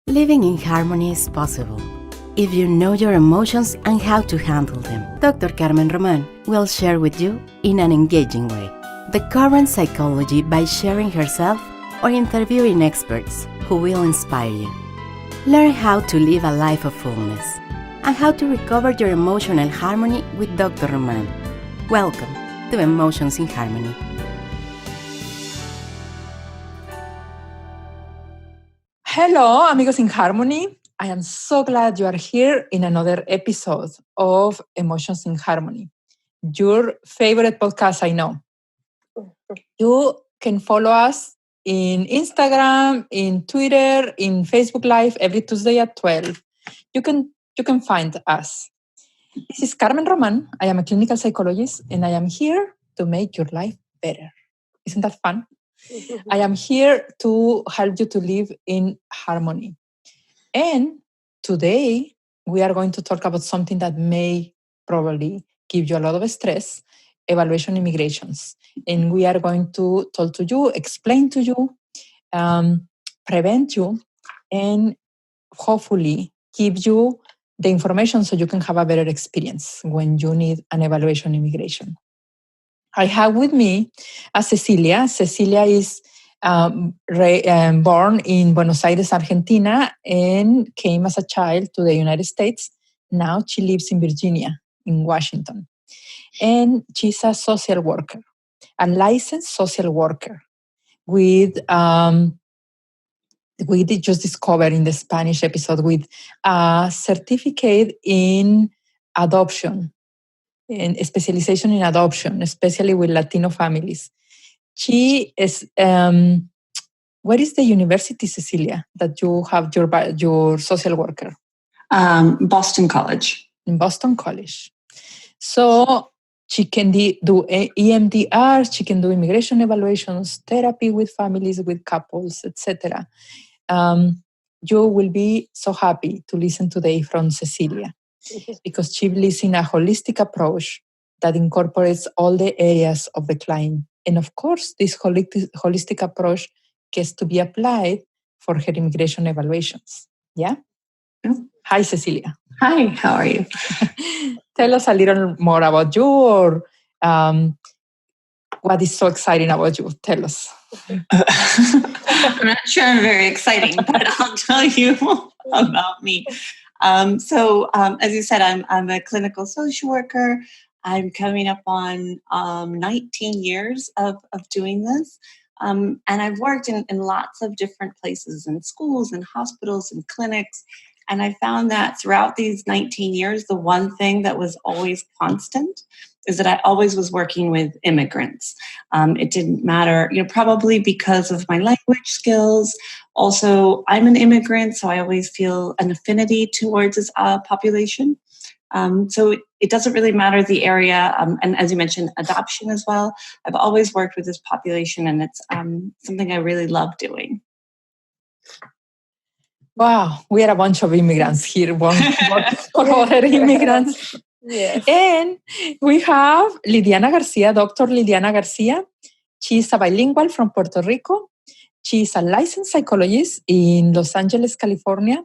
Living in harmony is possible if you know your emotions and how to handle them. Dr. Carmen Roman will share with you in an engaging way the current psychology by sharing herself or interviewing experts who will inspire you. Learn how to live a life of fullness and how to recover your emotional harmony with Dr. Roman. Welcome to Emotions in Harmony. Hello, amigos in harmony. I am so glad you are here in another episode of Emotions in Harmony, your favorite podcast, I know. You can follow us in Instagram, in Twitter, in Facebook Live every Tuesday at 12. You can find us. This is Carmen Roman. I am a clinical psychologist, and I am here to make your life better. Isn't that fun? I am here to help you to live in harmony. And today we are going to talk about something that may probably give you a lot of stress, evaluation immigrations. And we are going to talk to you, explain to you, prevent you, and hopefully give you the information so you can have a better experience when you need an evaluation immigration. I have with me Cecilia. Cecilia is born in Buenos Aires, Argentina, and came as a child to the United States. Now she lives in Virginia, in Washington. And she's a social worker, a licensed social worker with, we did just discover in the Spanish episode, with a certificate in adoption, and specialization in adoption, especially with Latino families. She is, where is the university, Cecilia, that you have your social worker? Boston College. In Boston College. So she can do EMDR, she can do immigration evaluations, therapy with families, with couples, etc. You will be so happy to listen today from Cecilia, because she believes in a holistic approach that incorporates all the areas of the client. And of course, this holistic approach gets to be applied for her immigration evaluations. Yeah? Hi, Cecilia. Hi, how are you? Tell us a little more about you, or what is so exciting about you? Tell us. I'm not sure I'm very exciting, but I'll tell you about me. So, as you said, I'm a clinical social worker. I'm coming up on 19 years of doing this. And I've worked in lots of different places, in schools and hospitals and clinics. And I found that throughout these 19 years, the one thing that was always constant is that I always was working with immigrants. It didn't matter, probably because of my language skills. Also, I'm an immigrant, so I always feel an affinity towards this population. So it doesn't really matter the area. And as you mentioned, adoption as well. I've always worked with this population, and it's something I really love doing. Wow, we are a bunch of immigrants here, for other immigrants. Yes. And we have Lydiana Garcia, Dr. Lydiana Garcia. She's a bilingual from Puerto Rico. She's a licensed psychologist in Los Angeles, California.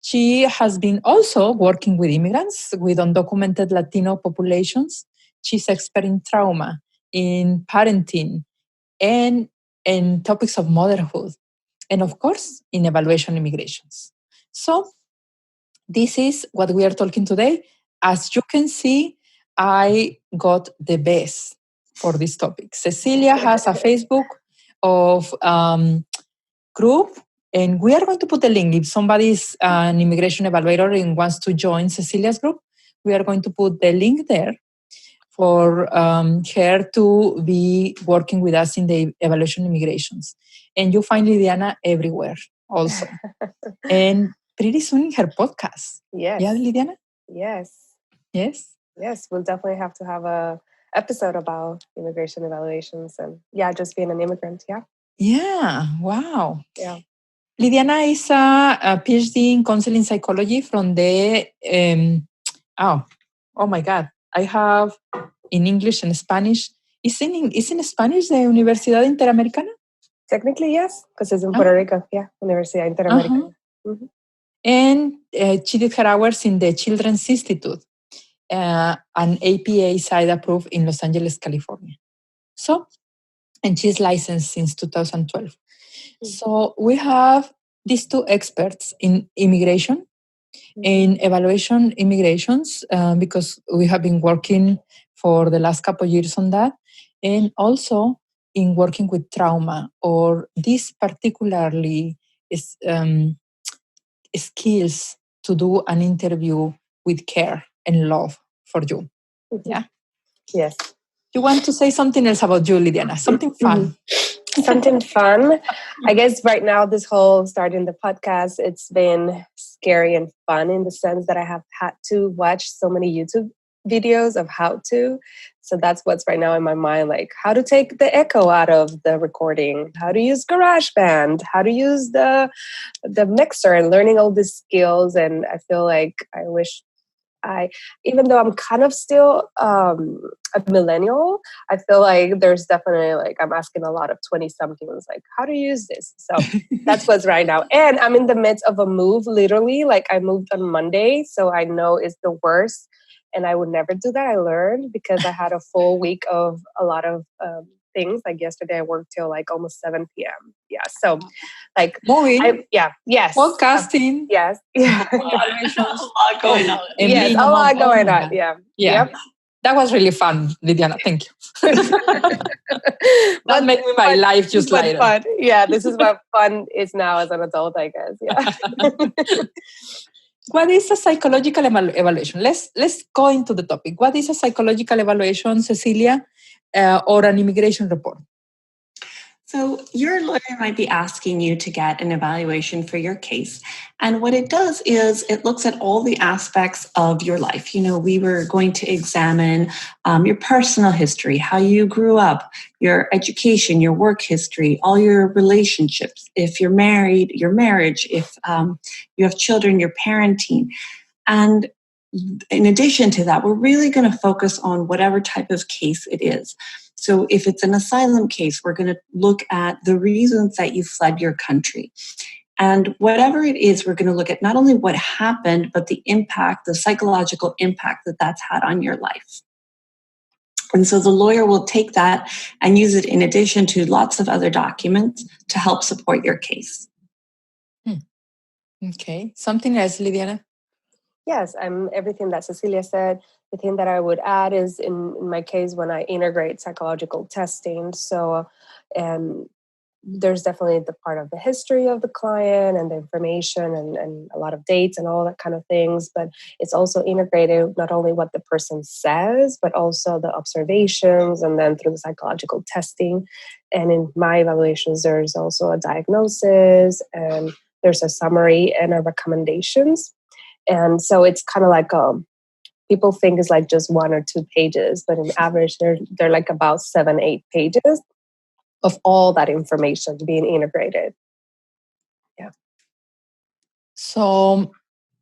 She has been also working with immigrants, with undocumented Latino populations. She's expert in trauma, in parenting, and in topics of motherhood, and of course, in evaluation immigrations. So this is what we are talking today. As you can see, I got the best for this topic. Cecilia has a Facebook of group, and we are going to put the link. If somebody is an immigration evaluator and wants to join Cecilia's group, we are going to put the link there for her to be working with us in the evaluation immigrations. And you find Lydiana everywhere also. And pretty soon in her podcast. Yes. Yeah, Lydiana? Yes. Yes? Yes, we'll definitely have to have a episode about immigration evaluations and just being an immigrant. Yeah. Yeah. Wow. Yeah. Lydiana is a PhD in counseling psychology from the, oh my God. I have in English and Spanish. Is in Spanish the Universidad Interamericana? Technically, yes, because it's in Puerto Rico. Yeah, Universidad Interamericana. Mhm. And she did her hours in the Children's Institute, an APA side approved in Los Angeles, California. So, and she's licensed since 2012. So we have these two experts in immigration, in evaluation immigrations, because we have been working for the last couple of years on that, and also in working with trauma, or this particularly is skills to do an interview with care and love for you. Yeah. Yes. You want to say something else about you, Lydiana? Something fun. Something fun. I guess right now, this whole starting the podcast, it's been scary and fun in the sense that I have had to watch so many YouTube videos of how to. So that's what's right now in my mind, like how to take the echo out of the recording, how to use GarageBand, how to use the mixer, and learning all these skills. And I feel like I wish even though I'm kind of still a millennial, I feel like there's definitely like I'm asking a lot of 20-somethings like how to use this. So that's what's right now. And I'm in the midst of a move, literally. Like I moved on Monday, so I know it's the worst. And I would never do that. I learned because I had a full week of a lot of things. Like yesterday, I worked till like almost 7 p.m. Yeah. So like, moving, yes. Podcasting. Yes. Yeah. A lot going on. Yes, a lot going on. Yeah. Yep. That was really fun, Lydiana. Thank you. That made me my life just lighter. Fun. Yeah, this is what fun is now as an adult, I guess. Yeah. What is a psychological evaluation? Let's go into the topic. What is a psychological evaluation, Cecilia, or an immigration report? So your lawyer might be asking you to get an evaluation for your case. And what it does is it looks at all the aspects of your life. You know, we were going to examine your personal history, how you grew up, your education, your work history, all your relationships. If you're married, your marriage, if you have children, your parenting. And in addition to that, we're really going to focus on whatever type of case it is. So if it's an asylum case, we're going to look at the reasons that you fled your country. And whatever it is, we're going to look at not only what happened, but the impact, the psychological impact that that's had on your life. And so the lawyer will take that and use it in addition to lots of other documents to help support your case. Okay. Something else, Lydiana? Yes, everything that Cecilia said. The thing that I would add is in my case when I integrate psychological testing. So, there's definitely the part of the history of the client and the information and a lot of dates and all that kind of things. But it's also integrated not only what the person says, but also the observations and then through the psychological testing. And in my evaluations, there's also a diagnosis and there's a summary and a recommendations. And so it's kind of like people think it's like just 1 or 2 pages, but in average, they're like about 7-8 pages of all that information being integrated. Yeah. So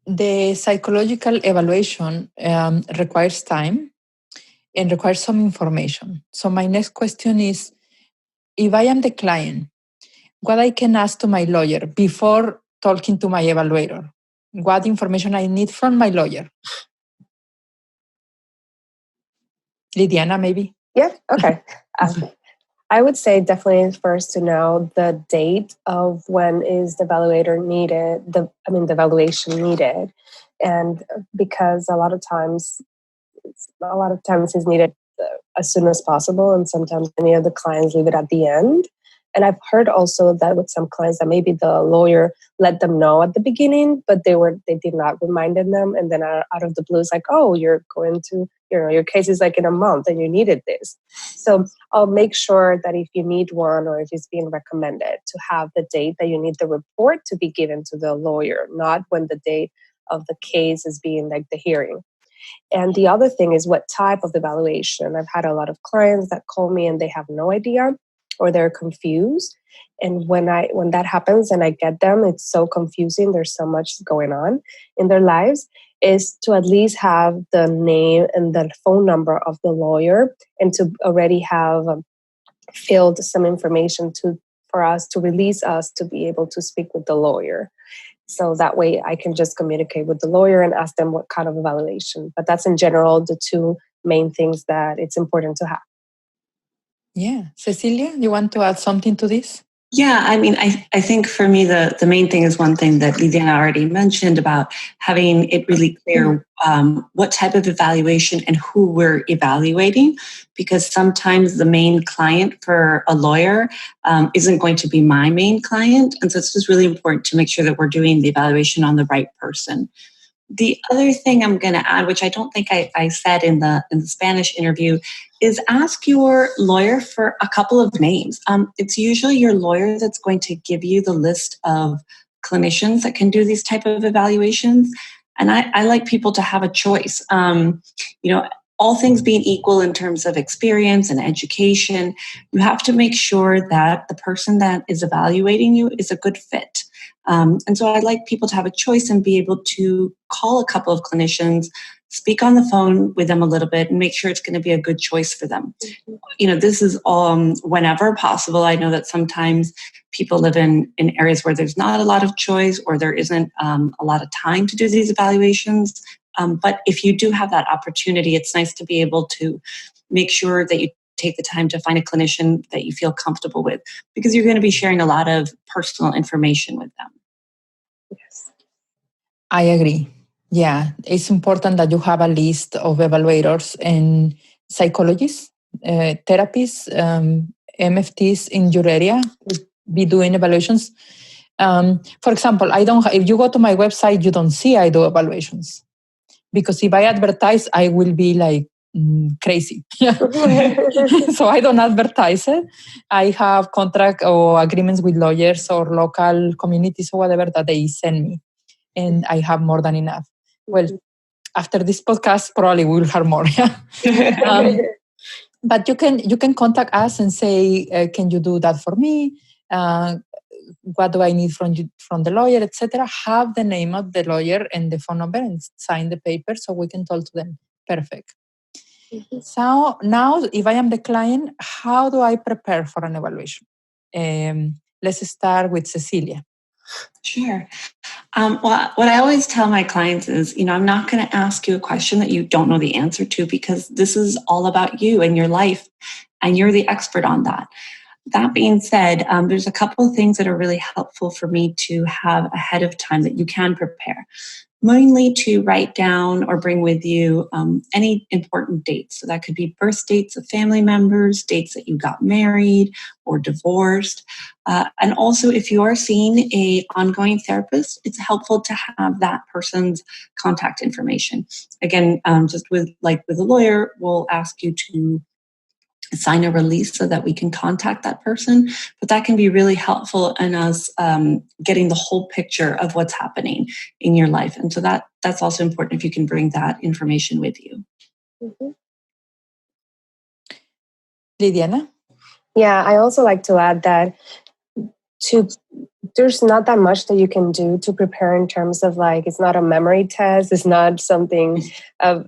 the psychological evaluation requires time and requires some information. So my next question is, if I am the client, what I can ask to my lawyer before talking to my evaluator? What information I need from my lawyer? Lydiana, maybe? Yeah, okay. I would say definitely first to know the date of when is the evaluator needed, the evaluation needed. And because a lot of times is needed as soon as possible, and sometimes many of the clients leave it at the end. And I've heard also that with some clients that maybe the lawyer let them know at the beginning, but they did not remind them, and then out of the blue, it's like, oh, you're going to, your case is like in a month, and you needed this. So I'll make sure that if you need one or if it's being recommended, to have the date that you need the report to be given to the lawyer, not when the date of the case is being like the hearing. And the other thing is what type of evaluation. I've had a lot of clients that call me and they have no idea or they're confused. And when that happens and I get them, it's so confusing. There's so much going on in their lives, is to at least have the name and the phone number of the lawyer and to already have filled some information for us to release us to be able to speak with the lawyer. So that way I can just communicate with the lawyer and ask them what kind of evaluation. But that's in general the two main things that it's important to have. Yeah. Cecilia, you want to add something to this? Yeah, I mean, I think for me, the main thing is one thing that Lydiana already mentioned about having it really clear what type of evaluation and who we're evaluating, because sometimes the main client for a lawyer isn't going to be my main client. And so it's just really important to make sure that we're doing the evaluation on the right person. The other thing I'm going to add, which I don't think I said in the Spanish interview, is ask your lawyer for a couple of names. It's usually your lawyer that's going to give you the list of clinicians that can do these type of evaluations. And I like people to have a choice. All things being equal in terms of experience and education, you have to make sure that the person that is evaluating you is a good fit. And so I'd like people to have a choice and be able to call a couple of clinicians, speak on the phone with them a little bit, and make sure it's going to be a good choice for them. This is whenever possible. I know that sometimes people live in areas where there's not a lot of choice or there isn't a lot of time to do these evaluations. But if you do have that opportunity, it's nice to be able to make sure that you take the time to find a clinician that you feel comfortable with, because you're going to be sharing a lot of personal information with them. Yes. I agree. Yeah, it's important that you have a list of evaluators and psychologists, therapists, MFTs in your area who be doing evaluations. For example, if you go to my website, you don't see I do evaluations. Because if I advertise, I will be like crazy. So I don't advertise it. I have contract or agreements with lawyers or local communities or whatever that they send me. And I have more than enough. Well, after this podcast, probably we'll have more. But you can contact us and say, can you do that for me? What do I need from the lawyer, etc. Have the name of the lawyer and the phone number and sign the paper so we can talk to them. Perfect. So now, if I am the client, how do I prepare for an evaluation? Let's start with Cecilia. Sure. Well, what I always tell my clients is, I'm not going to ask you a question that you don't know the answer to, because this is all about you and your life, and you're the expert on that. That being said, there's a couple of things that are really helpful for me to have ahead of time that you can prepare. Mainly to write down or bring with you any important dates. So that could be birth dates of family members, dates that you got married or divorced. And also, if you are seeing an ongoing therapist, it's helpful to have that person's contact information. Again, just with a lawyer, we'll ask you to sign a release so that we can contact that person. But that can be really helpful in us getting the whole picture of what's happening in your life. And so that's also important if you can bring that information with you. Mm-hmm. Lydiana? Yeah, I also like to add that there's not that much that you can do to prepare in terms of it's not a memory test. It's not something of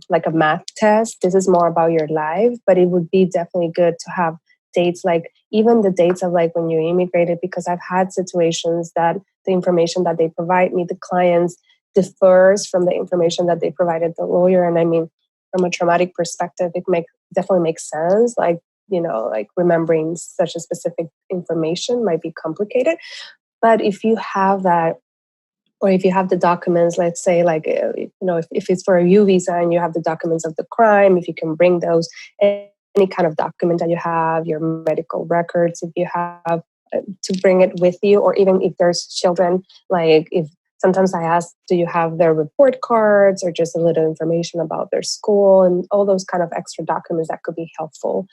like a math test. This is more about your life, but it would be definitely good to have dates, even the dates of when you immigrated, because I've had situations that the information that they provide me, the clients, differs from the information that they provided the lawyer. And I mean, from a traumatic perspective, it definitely makes sense. Remembering such a specific information might be complicated. But if you have that, or if you have the documents, let's say if it's for a U visa and you have the documents of the crime, if you can bring those, any kind of document that you have, your medical records, if you have to bring it with you, or even if there's children, if sometimes I ask, do you have their report cards or just a little information about their school, and all those kind of extra documents that could be helpful.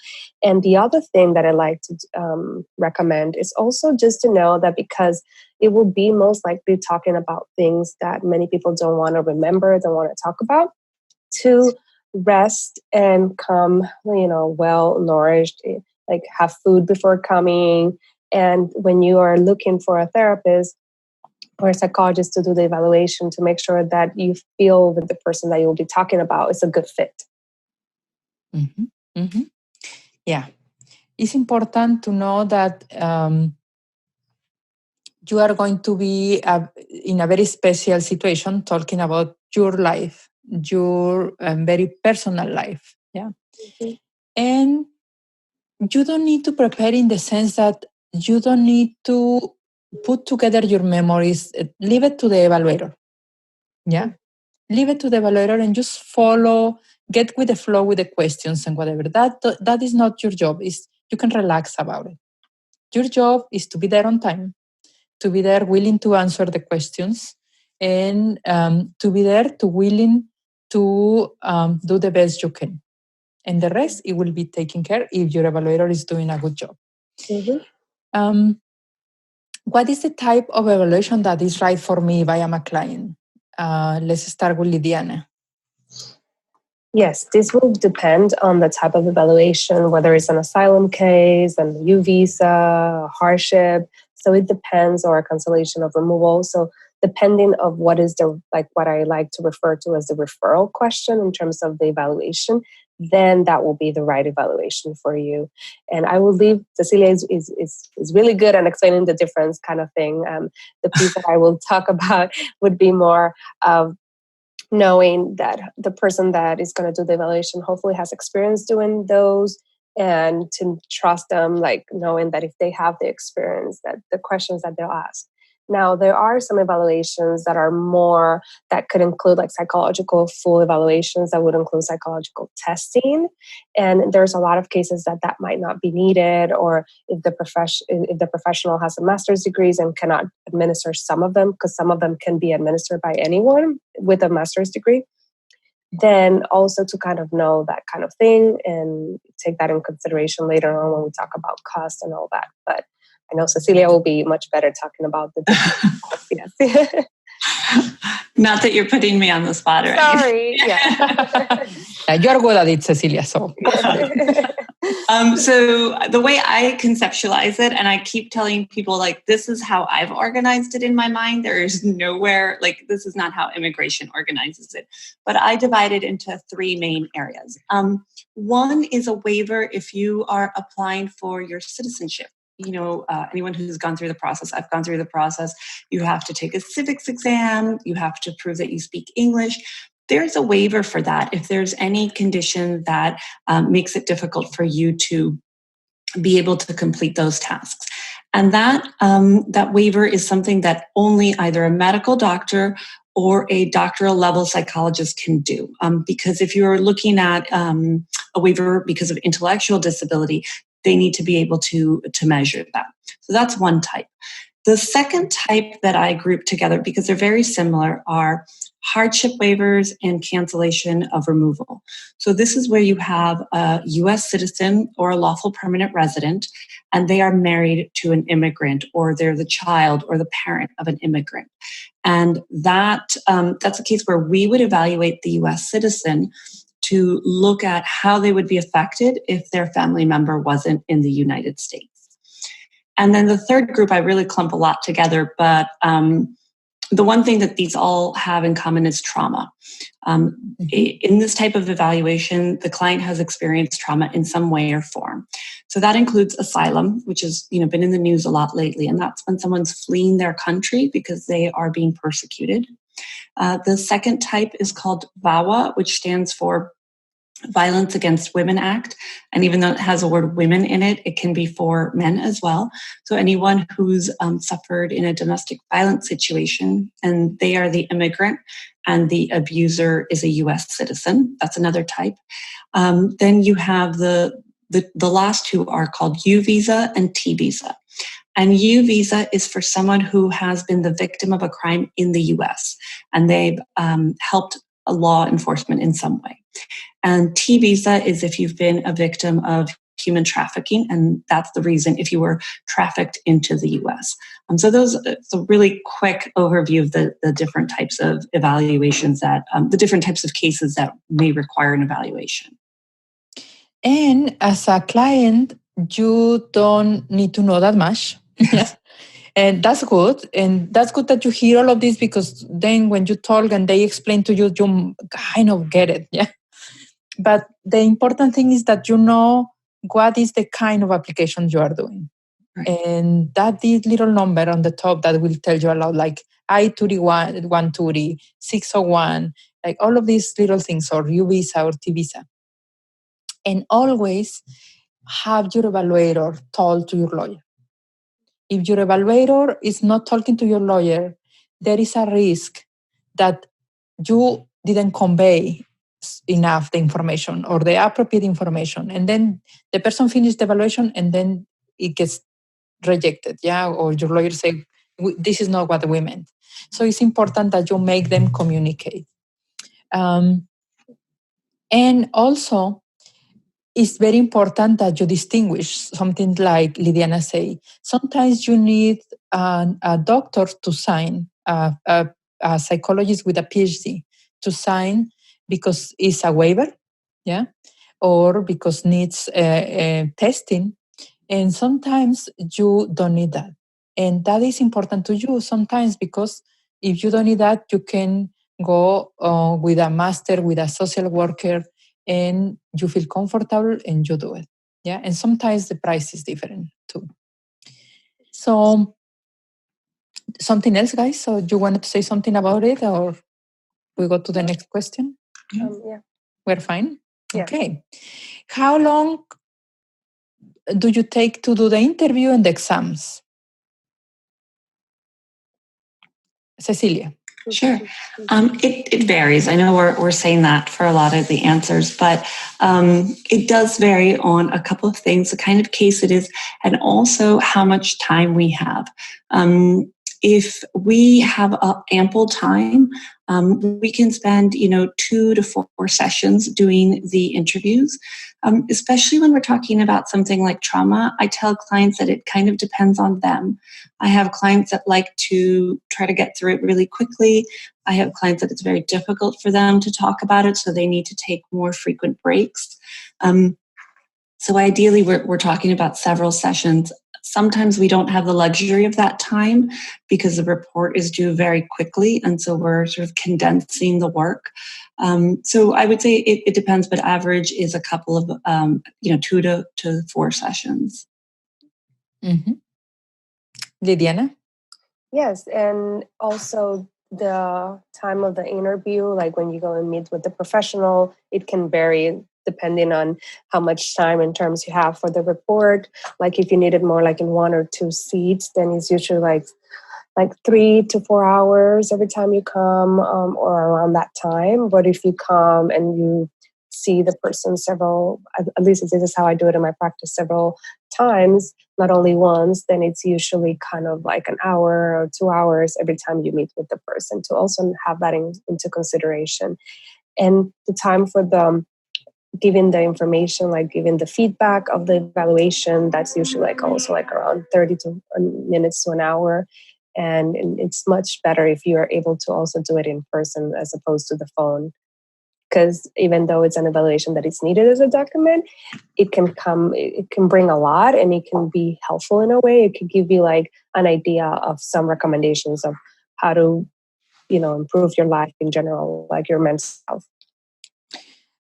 And the other thing that I like to recommend is also just to know that, because it will be most likely talking about things that many people don't want to remember, don't want to talk about, to rest and come, well nourished, have food before coming. And when you are looking for a therapist or a psychologist to do the evaluation, to make sure that you feel that the person that you'll be talking about is a good fit. Mm-hmm. Mm-hmm. Yeah. It's important to know that you are going to be in a very special situation talking about your life, your very personal life. Yeah. Mm-hmm. And you don't need to prepare in the sense that you don't need to put together your memories. Leave it to the evaluator. Yeah. Leave it to the evaluator and just follow, get with the flow with the questions and whatever. That is not your job. You can relax about it. Your job is to be there on time, to be there willing to answer the questions, and to be there to willing to do the best you can. And the rest, it will be taken care if your evaluator is doing a good job. Mm-hmm. What is the type of evaluation that is right for me if I am a client? Let's start with Lydiana. Yes, this will depend on the type of evaluation, whether it's an asylum case, an U visa, a hardship. So it depends, or a cancellation of removal. So depending of what is what I like to refer to as the referral question in terms of the evaluation, then that will be the right evaluation for you. And I will leave, Cecilia is really good at explaining the difference kind of thing. The piece that I will talk about would be more of knowing that the person that is going to do the evaluation hopefully has experience doing those, and to trust them, like knowing that if they have the experience, that the questions that they'll ask. Now, there are some evaluations that are more, that could include like psychological full evaluations that would include psychological testing. And there's a lot of cases that might not be needed, or if the professional has a master's degrees and cannot administer some of them, because some of them can be administered by anyone with a master's degree, then also to kind of know that kind of thing and take that in consideration later on when we talk about cost and all that. But I know Cecilia will be much better talking about the different yes. Not that you're putting me on the spot, right? Sorry. Yeah. You're good at it, Cecilia. So. So the way I conceptualize it, and I keep telling people, like, this is how I've organized it in my mind. There is nowhere, like, this is not how immigration organizes it. But I divide it into three main areas. One is a waiver if you are applying for your citizenship. Anyone who's gone through the process, I've gone through the process. You have to take a civics exam. You have to prove that you speak English. There's a waiver for that if there's any condition that makes it difficult for you to be able to complete those tasks. And that waiver is something that only either a medical doctor or a doctoral level psychologist can do. Because if you're looking at a waiver because of intellectual disability, they need to be able to measure that. So that's one type. The second type that I group together, because they're very similar, are hardship waivers and cancellation of removal. So this is where you have a U.S. citizen or a lawful permanent resident, and they are married to an immigrant, or they're the child or the parent of an immigrant. And that's a case where we would evaluate the U.S. citizen to look at how they would be affected if their family member wasn't in the United States. And then the third group, I really clump a lot together, but the one thing that these all have in common is trauma. In this type of evaluation, the client has experienced trauma in some way or form. So that includes asylum, which has been in the news a lot lately, and that's when someone's fleeing their country because they are being persecuted. The second type is called VAWA, which stands for Violence Against Women Act. And even though it has the word women in it, it can be for men as well. So anyone who's suffered in a domestic violence situation and they are the immigrant and the abuser is a U.S. citizen, that's another type. Then you have the last two are called U visa and T visa. And U visa is for someone who has been the victim of a crime in the U.S. and they've helped a law enforcement in some way. And T visa is if you've been a victim of human trafficking, and that's the reason if you were trafficked into the U.S. So it's a really quick overview of the different types of evaluations the different types of cases that may require an evaluation. And as a client, you don't need to know that much. And that's good. And that's good that you hear all of this, because then when you talk and they explain to you, you kind of get it. Yeah. But the important thing is that you know what is the kind of application you are doing. Right. And that this little number on the top that will tell you a lot, like I-31, 130, 601, like all of these little things, or U visa or T visa. And always have your evaluator told to your lawyer. If your evaluator is not talking to your lawyer, there is a risk that you didn't convey enough the information or the appropriate information. And then the person finished the evaluation and then it gets rejected, or your lawyer say, this is not what we meant. So it's important that you make them communicate. And also, it's very important that you distinguish something like Lydiana say. Sometimes you need a doctor to sign, a psychologist with a PhD to sign because it's a waiver, or because needs testing. And sometimes you don't need that. And that is important to you sometimes because if you don't need that, you can go with a master, with a social worker, and you feel comfortable and you do it. And sometimes the price is different too. So something else, guys? So you wanted to say something about it, or we go to the next question? Yeah. We're fine? Yeah. Okay. How long do you take to do the interview and the exams? Cecilia. Sure. It varies. I know we're saying that for a lot of the answers, but it does vary on a couple of things, the kind of case it is, and also how much time we have. If we have ample time, we can spend 2 to 4 sessions doing the interviews. Especially when we're talking about something like trauma, I tell clients that it kind of depends on them. I have clients that like to try to get through it really quickly. I have clients that it's very difficult for them to talk about it, so they need to take more frequent breaks. So ideally, we're talking about several sessions. Sometimes we don't have the luxury of that time because the report is due very quickly, and so we're sort of condensing the work. So I would say it depends, but average is a couple of 2 to 4 sessions. Mm-hmm. Lydiana? Yes, and also the time of the interview, like when you go and meet with the professional, it can vary depending on how much time and terms you have for the report. Like if you need it more like in 1 or 2 seats, then it's usually like 3 to 4 hours every time you come, or around that time. But if you come and you see the person several, at least this is how I do it in my practice, several times, not only once, then it's usually kind of like an hour or 2 hours every time you meet with the person, to also have that into consideration. And the time for giving the information, like giving the feedback of the evaluation, that's usually like also like around 30 minutes to an hour. And it's much better if you are able to also do it in person as opposed to the phone. Because even though it's an evaluation that is needed as a document, it can bring a lot, and it can be helpful in a way. It can give you like an idea of some recommendations of how to, improve your life in general, like your mental health.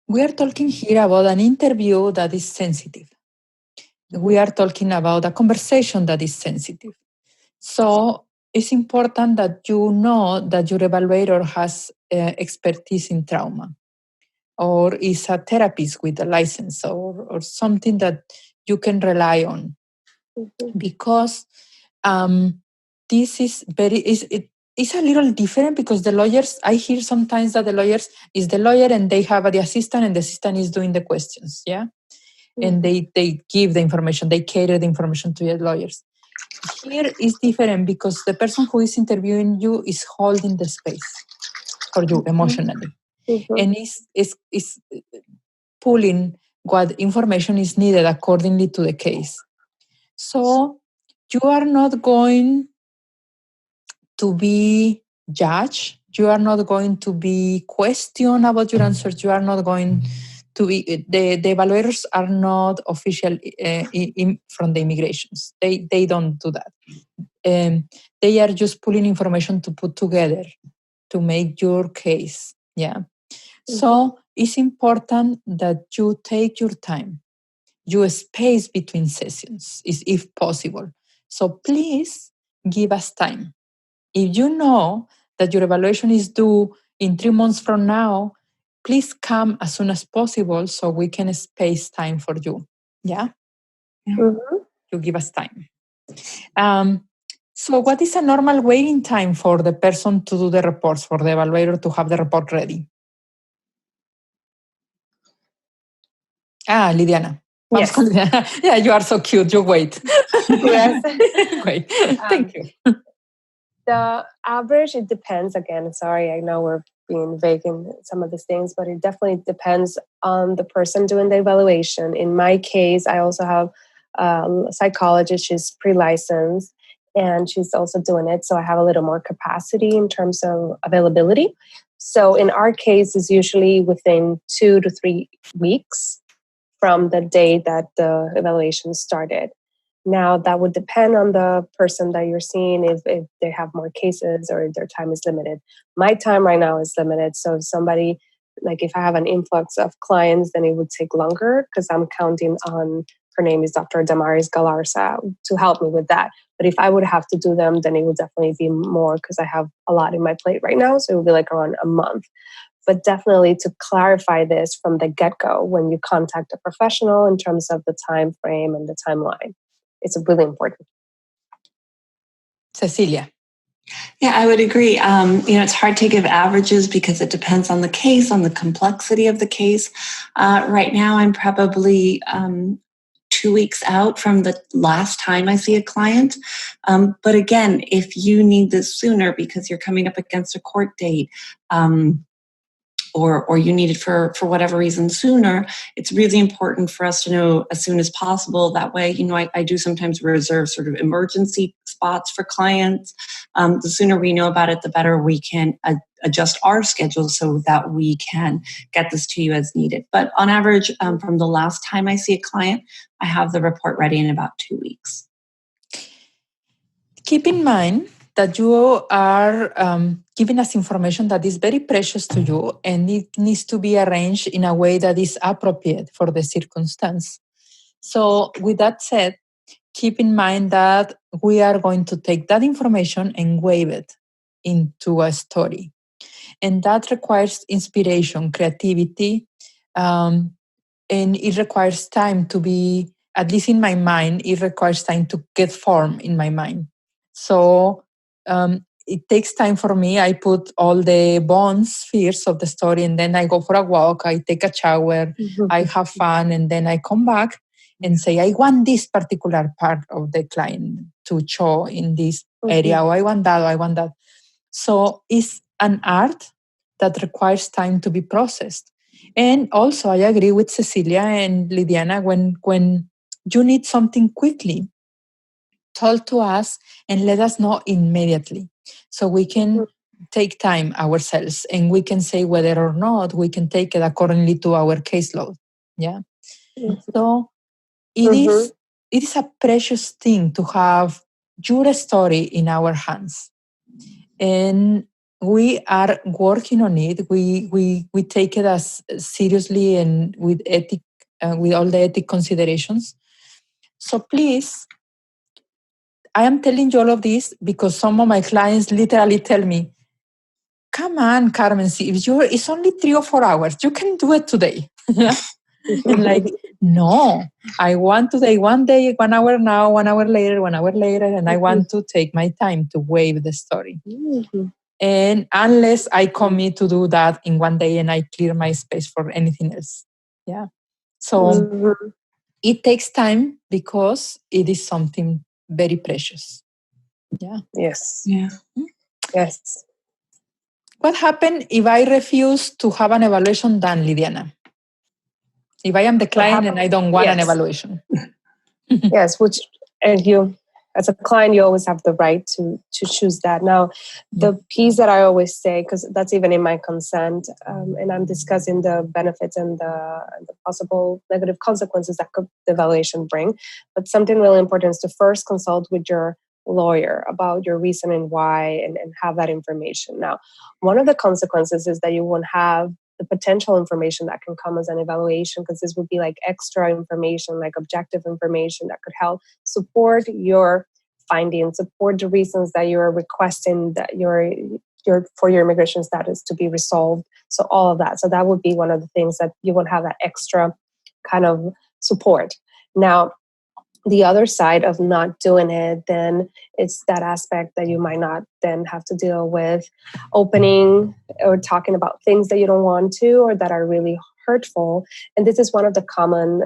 We are talking here about an interview that is sensitive. We are talking about a conversation that is sensitive. So it's important that you know that your evaluator has expertise in trauma, or is a therapist with a license, or something that you can rely on. Mm-hmm. Because this is it's a little different, because the lawyers, I hear sometimes that the lawyers is the lawyer and they have the assistant, and the assistant is doing the questions, Mm-hmm. And they give the information, they cater the information to the lawyers. Here is different because the person who is interviewing you is holding the space for you emotionally. Mm-hmm. And is pulling what information is needed accordingly to the case. So you are not going to be judged. You are not going to be questioned about your answers. You are not going to be, the evaluators are not official from the immigrations. They don't do that. They are just pulling information to put together to make your case. Mm-hmm. So it's important that you take your time, you space between sessions, if possible. So please give us time. If you know that your evaluation is due in 3 months from now, please come as soon as possible so we can space time for you. Yeah? Mhm. You give us time. So what is a normal waiting time for the person to do the reports, for the evaluator to have the report ready? Lydiana. Yes. Lydiana. Yeah, you are so cute. You wait. Yes. Wait. Thank you. The average, it depends. Again, sorry, I know we're being vague in some of these things, but it definitely depends on the person doing the evaluation. In my case, I also have a psychologist. She's pre-licensed and she's also doing it. So I have a little more capacity in terms of availability. So in our case, it's usually within 2 to 3 weeks from the day that the evaluation started. Now, that would depend on the person that you're seeing, if they have more cases or if their time is limited. My time right now is limited. So if somebody, like if I have an influx of clients, then it would take longer because I'm counting on, her name is Dr. Damaris Galarza, to help me with that. But if I would have to do them, then it would definitely be more because I have a lot in my plate right now. So it would be like around a month. But definitely to clarify this from the get-go when you contact a professional in terms of the time frame and the timeline. It's really important. Cecilia. Yeah, I would agree. It's hard to give averages because it depends on the case, on the complexity of the case. Right now, I'm probably 2 weeks out from the last time I see a client. But again, if you need this sooner because you're coming up against a court date, or you need it for whatever reason sooner, it's really important for us to know as soon as possible. That way, I do sometimes reserve sort of emergency spots for clients. The sooner we know about it, the better we can adjust our schedule so that we can get this to you as needed. But on average, from the last time I see a client, I have the report ready in about 2 weeks. Keep in mind that you are giving us information that is very precious to you, and it needs to be arranged in a way that is appropriate for the circumstance. So with that said, keep in mind that we are going to take that information and weave it into a story. And that requires inspiration, creativity, and it requires time to be, at least in my mind, it requires time to get form in my mind. So it takes time for me. I put all the bones first of the story, and then I go for a walk, I take a shower, I have fun, and then I come back and say, I want this particular part of the client to show in this area, or I want that, or I want that. So it's an art that requires time to be processed. And also, I agree with Cecilia and Lydiana, when you need something quickly, talk to us and let us know immediately so we can take time ourselves and we can say whether or not we can take it accordingly to our caseload. Yeah. So it is a precious thing to have your story in our hands. And we are working on it. We take it as seriously and with ethic, with all the ethic considerations. So please, I am telling you all of this because some of my clients literally tell me, "Come on, Carmen, see, it's only 3 or 4 hours. You can do it today." And like, no, I want today, one day, 1 hour now, 1 hour later, 1 hour later, and I want to take my time to weave the story. And unless I commit to do that in 1 day and I clear my space for anything else. Yeah. So it takes time because it is something very precious. Yeah. Yes. Yeah. Yes. What happened if I refuse to have an evaluation done, Lydiana? If I am the client and I don't want an evaluation. Yes, which, and you, as a client, you always have the right to choose that. Now, the piece that I always say, because that's even in my consent, and I'm discussing the benefits and the possible negative consequences that could the evaluation bring. But something really important is to first consult with your lawyer about your reasoning why and have that information. Now, one of the consequences is that you won't have the potential information that can come as an evaluation, because this would be like extra information, like objective information that could help support your finding, support the reasons that you're requesting that your for your immigration status to be resolved. So all of that. So that would be one of the things that you would have that extra kind of support. Now, the other side of not doing it, then it's that aspect that you might not then have to deal with opening or talking about things that you don't want to or that are really hurtful. And this is one of the common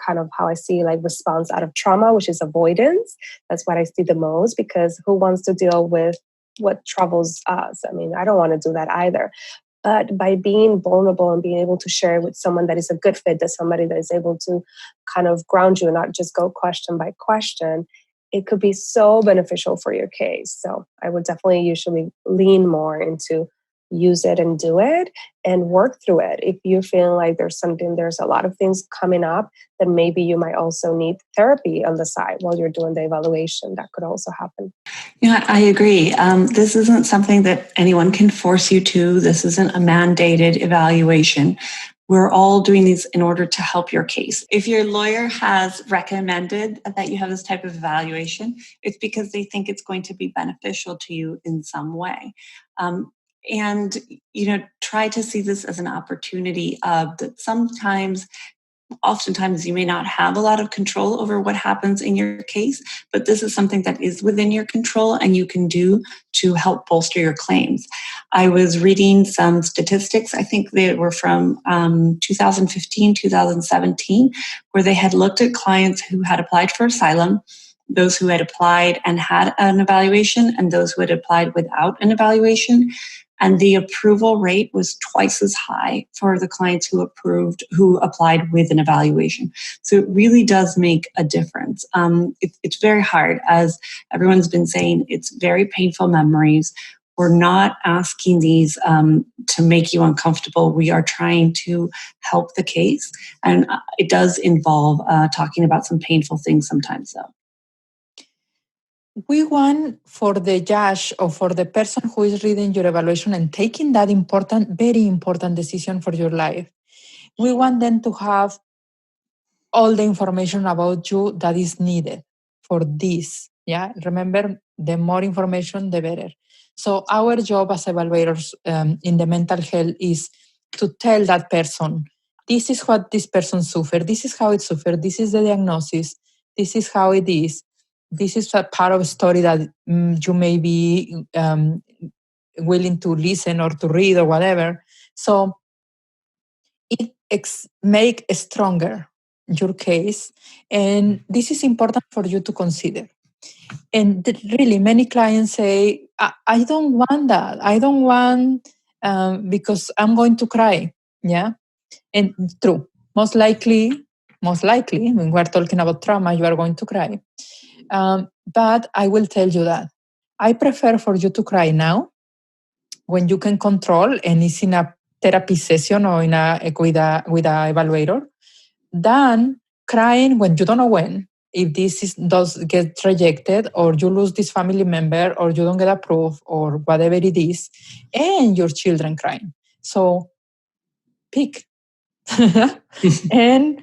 kind of how I see like response out of trauma, which is avoidance. That's what I see the most, because who wants to deal with what troubles us? I mean, I don't want to do that either. But by being vulnerable and being able to share with someone that is a good fit, that somebody that is able to kind of ground you and not just go question by question, it could be so beneficial for your case. So I would definitely usually lean more into use it and do it and work through it. If you feel like there's a lot of things coming up, then maybe you might also need therapy on the side while you're doing the evaluation. That could also happen. Yeah, I agree. This isn't something that anyone can force you to. This isn't a mandated evaluation. We're all doing these in order to help your case. If your lawyer has recommended that you have this type of evaluation, it's because they think it's going to be beneficial to you in some way. And, try to see this as an opportunity that oftentimes you may not have a lot of control over what happens in your case, but this is something that is within your control and you can do to help bolster your claims. I was reading some statistics, I think they were from 2015, 2017, where they had looked at clients who had applied for asylum, those who had applied and had an evaluation, and those who had applied without an evaluation. And the approval rate was twice as high for the clients who applied with an evaluation. So it really does make a difference. It's very hard, as everyone's been saying. It's very painful memories. We're not asking these to make you uncomfortable. We are trying to help the case, and it does involve talking about some painful things sometimes, though. We want for the judge or for the person who is reading your evaluation and taking that very important decision for your life, we want them to have all the information about you that is needed for this. Yeah, remember, the more information, the better. So our job as evaluators in the mental health is to tell that person, this is what this person suffered, this is how it suffered, this is the diagnosis, this is how it is. This is a part of a story that you may be willing to listen or to read or whatever. So it make stronger your case. And this is important for you to consider. And really, many clients say, I don't want that. I don't want because I'm going to cry. Yeah. And true. Most likely, when we're talking about trauma, you are going to cry. But I will tell you that I prefer for you to cry now when you can control and it's in a therapy session or with a evaluator than crying when you don't know when, if does get rejected or you lose this family member or you don't get approved or whatever it is, and your children crying. So pick. And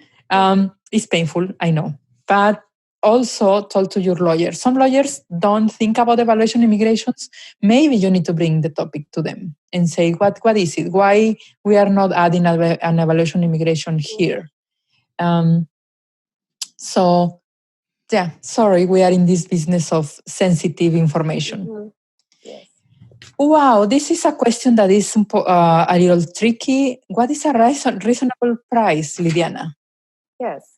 it's painful, I know, but also talk to your lawyer. Some lawyers don't think about evaluation immigrations. Maybe you need to bring the topic to them and say, what is it? Why we are not adding an evaluation immigration here? So, yeah, sorry, we are in this business of sensitive information. Mm-hmm. Yes. Wow, this is a question that is a little tricky. What is a reasonable price, Lydiana? Yes.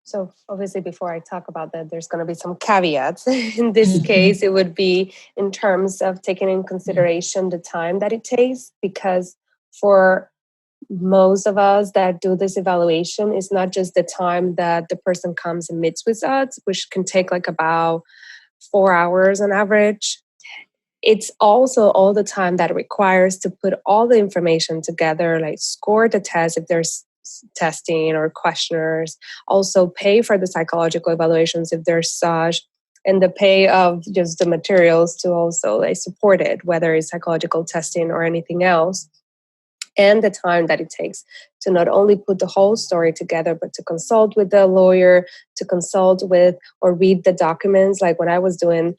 So obviously, before I talk about that, there's going to be some caveats. In this case, it would be in terms of taking in consideration the time that it takes, because for most of us that do this evaluation, it's not just the time that the person comes and meets with us, which can take like about 4 hours on average. It's also all the time that it requires to put all the information together, like score the test if there's testing or questionnaires, also pay for the psychological evaluations if there's such, and the pay of just the materials to also like support it, whether it's psychological testing or anything else. and the time that it takes to not only put the whole story together, but to consult with the lawyer, to consult with or read the documents. Like when I was doing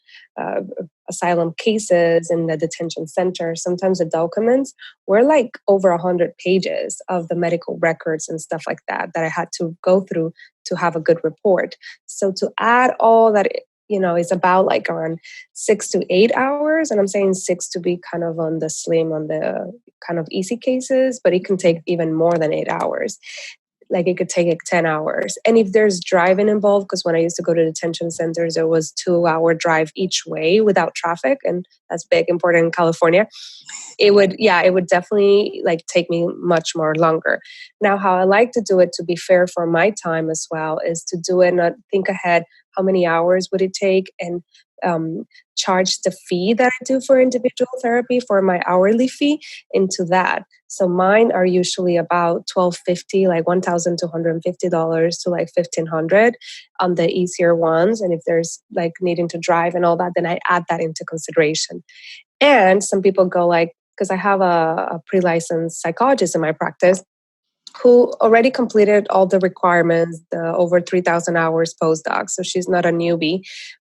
asylum cases in the detention center, sometimes the documents were like over 100 pages of the medical records and stuff like that I had to go through to have a good report. So to add all that, is about like around 6 to 8 hours. And I'm saying 6 to be kind of on the slim, on the kind of easy cases, but it can take even more than 8 hours. Like it could take like 10 hours. And if there's driving involved, because when I used to go to detention centers, there was 2-hour drive each way without traffic. And that's big, important in California. It would definitely like take me much more longer. Now, how I like to do it to be fair for my time as well is to do it, not think ahead, how many hours would it take, and charge the fee that I do for individual therapy for my hourly fee into that. So mine are usually about $1,250, like $1,250 to like $1,500 on the easier ones. And if there's like needing to drive and all that, then I add that into consideration. And some people go like, because I have a pre-licensed psychologist in my practice who already completed all the requirements, the over 3,000 hours postdoc. So she's not a newbie.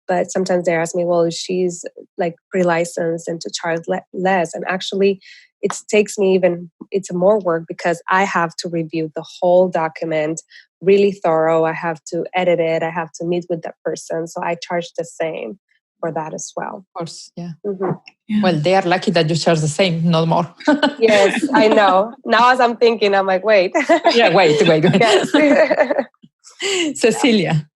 But sometimes they ask me, well, she's like pre-licensed and to charge less. And actually, it takes me it's more work because I have to review the whole document, really thorough. I have to edit it. I have to meet with that person. So I charge the same for that as well. Of course, yeah. Mm-hmm. Yeah. Well, they are lucky that you charge the same, not more. Yes, I know. Now as I'm thinking, I'm like, wait. Yeah, wait. Yes. Cecilia.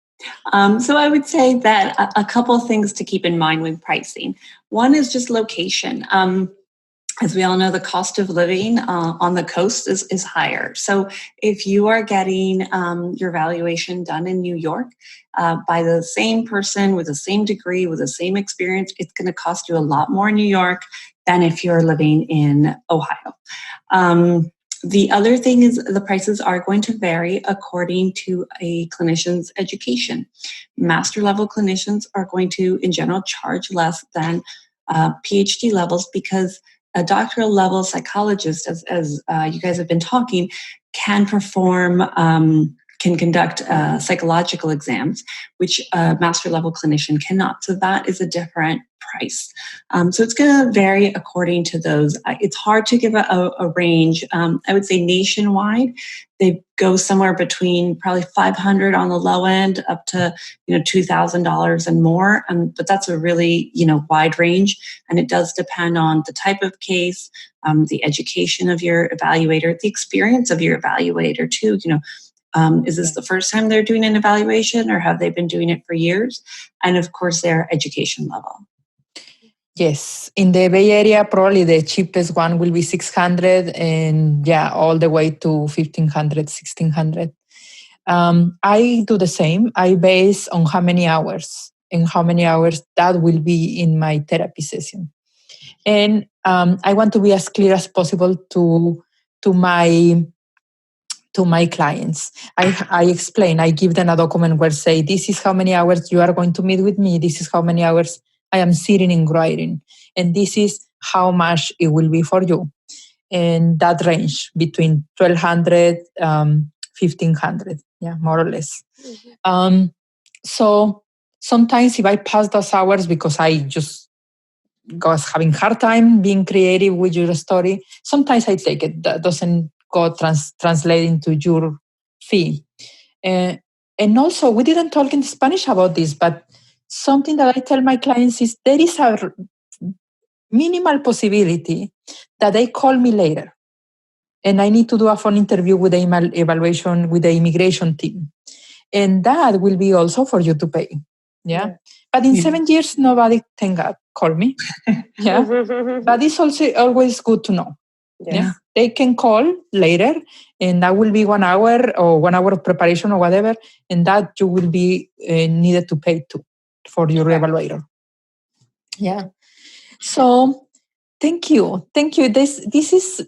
So I would say that a couple of things to keep in mind when pricing. One is just location. As we all know, the cost of living on the coast is higher. So if you are getting your evaluation done in New York by the same person with the same degree, with the same experience, it's going to cost you a lot more in New York than if you're living in Ohio. The other thing is the prices are going to vary according to a clinician's education. Master level clinicians are going to, in general, charge less than PhD levels because a doctoral level psychologist, as you guys have been talking, can conduct psychological exams, which a master level clinician cannot. So that is a different price. So it's going to vary according to those. It's hard to give a range. I would say nationwide, they go somewhere between probably $500 on the low end up to $2,000 and more. But that's a really wide range, and it does depend on the type of case, the education of your evaluator, the experience of your evaluator too. Is this the first time they're doing an evaluation, or have they been doing it for years? And of course, their education level. Yes, in the Bay Area, probably the cheapest one will be $600, and all the way to $1,500, $1,600. I do the same. I base on how many hours that will be in my therapy session, and I want to be as clear as possible to my clients. I explain. I give them a document where say this is how many hours you are going to meet with me. This is how many hours I am sitting in writing, and this is how much it will be for you. And that range between 1,200, 1,500, more or less. Mm-hmm. So sometimes if I pass those hours because I just was having hard time being creative with your story, sometimes I take it. That doesn't go translate into your fee. And also, we didn't talk in Spanish about this, but something that I tell my clients is there is a minimal possibility that they call me later and I need to do a phone interview with the evaluation with the immigration team. And that will be also for you to pay. Yeah. But in 7 years, nobody, thank God, call me. Yeah. But it's also always good to know. Yeah. They can call later, and that will be 1 hour or 1 hour of preparation or whatever, and that you will be needed to pay too for your evaluator. Yeah. So thank you. This is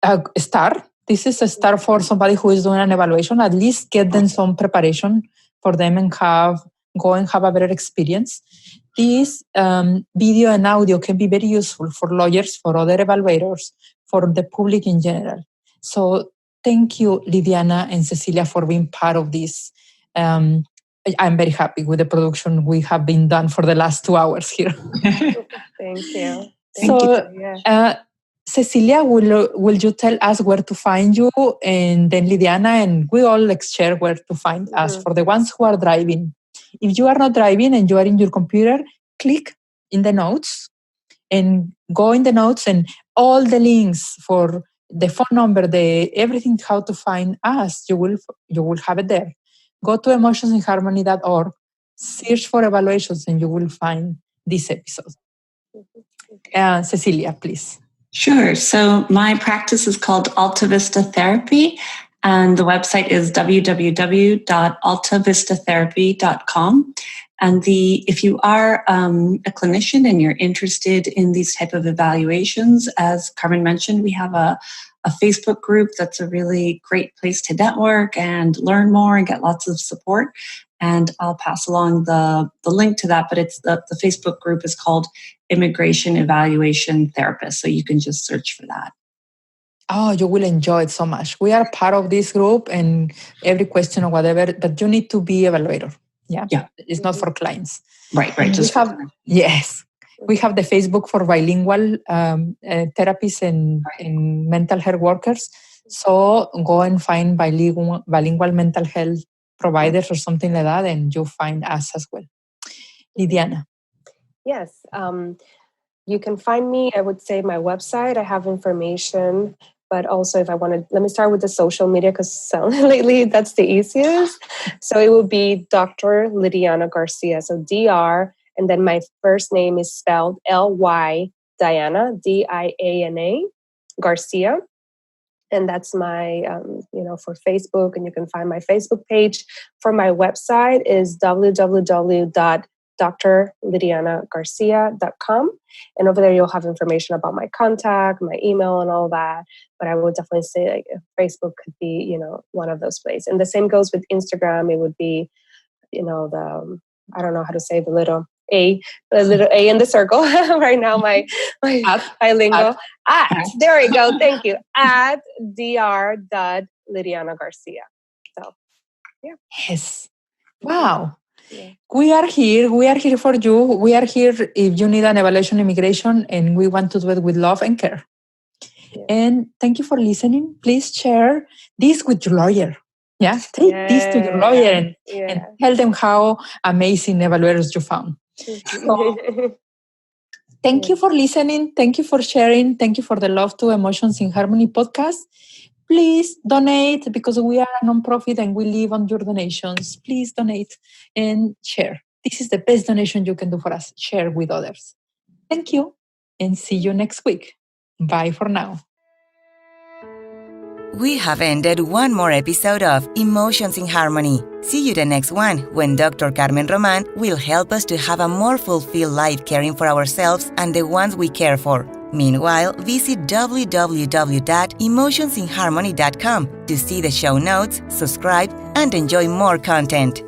a start. This is a start for somebody who is doing an evaluation. At least get them some preparation for them and have go and have a better experience. This video and audio can be very useful for lawyers, for other evaluators, for the public in general. So thank you, Lydiana and Cecilia, for being part of this. I'm very happy with the production we have been done for the last 2 hours here. Thank you. Cecilia, will you tell us where to find you, and then Lydiana, and we all share where to find us for the ones who are driving. If you are not driving and you are in your computer, click in the notes and go in the notes, and all the links for the phone number, everything, how to find us, you will have it there. Go to emotionsinharmony.org, search for evaluations, and you will find this episode. Cecilia, please. Sure. So my practice is called Alta Vista Therapy, and the website is www.altavistatherapy.com. And if you are a clinician and you're interested in these type of evaluations, as Carmen mentioned, we have a Facebook group that's a really great place to network and learn more and get lots of support. And I'll pass along the link to that, but it's the Facebook group is called Immigration Evaluation Therapist. So you can just search for that. Oh, you will enjoy it so much. We are part of this group, and every question or whatever, but you need to be evaluator. Yeah. It's not for clients. Right. Yes. We have the Facebook for bilingual therapists and mental health workers. So go and find bilingual mental health providers or something like that, and you'll find us as well. Lydiana. Yes. You can find me, I would say, my website. I have information, but also if I want to, let me start with the social media, because lately that's the easiest. So it will be Dr. Lydiana Garcia. So DR, and then my first name is spelled L-Y, Diana, D-I-A-N-A, Garcia. And that's my, for Facebook, and you can find my Facebook page. For my website is www.drlydianagarcia.com. And over there, you'll have information about my contact, my email, and all that. But I would definitely say Facebook could be, one of those places. And the same goes with Instagram. It would be, I don't know how to say the little A in the circle. Right now, my lingo. There we go. Thank you. At dr.lydianagarcia. So, yeah. Yes. Wow. Yeah. We are here for you. We are here if you need an evaluation immigration, and we want to do it with love and care. Yeah. And thank you for listening. Please share this with your lawyer. Yeah. Take this to your lawyer and tell them how amazing evaluators you found. So, thank you for listening. Thank you for sharing. Thank you for the Love to Emotions in Harmony podcast. Please donate, because we are a nonprofit and we live on your donations. Please donate and share. This is the best donation you can do for us. Share with others. Thank you, and see you next week. Bye for now. We have ended one more episode of Emotions in Harmony. See you the next one, when Dr. Carmen Roman will help us to have a more fulfilled life caring for ourselves and the ones we care for. Meanwhile, visit www.emotionsinharmony.com to see the show notes, subscribe, and enjoy more content.